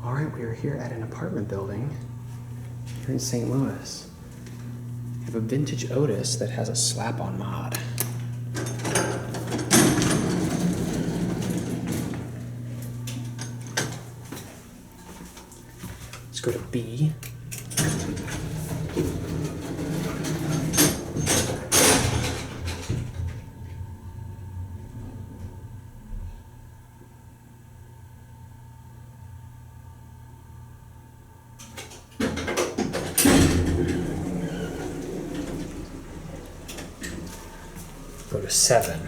All right, we are here at an apartment building here in St. Louis. We have a vintage Otis that has a slap-on mod. Let's go to B. Go to 7.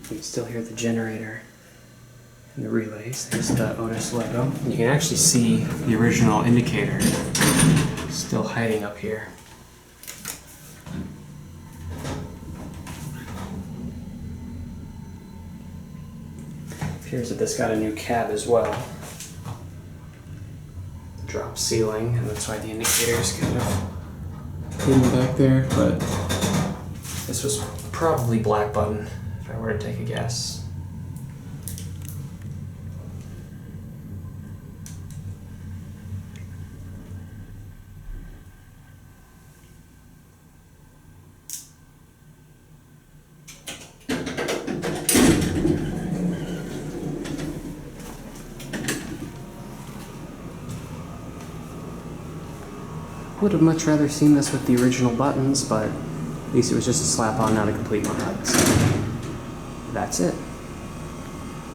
You can still hear the generator and the relays. There's the Otis logo. You can actually see the original indicator still hiding up here. It appears that this got a new cab as well. Drop ceiling, and that's why the indicator is kind of hidden back there, but this was probably black button if I were to take a guess. Would have much rather seen this with the original buttons, but at least it was just a slap-on, not a complete mod. So that's it.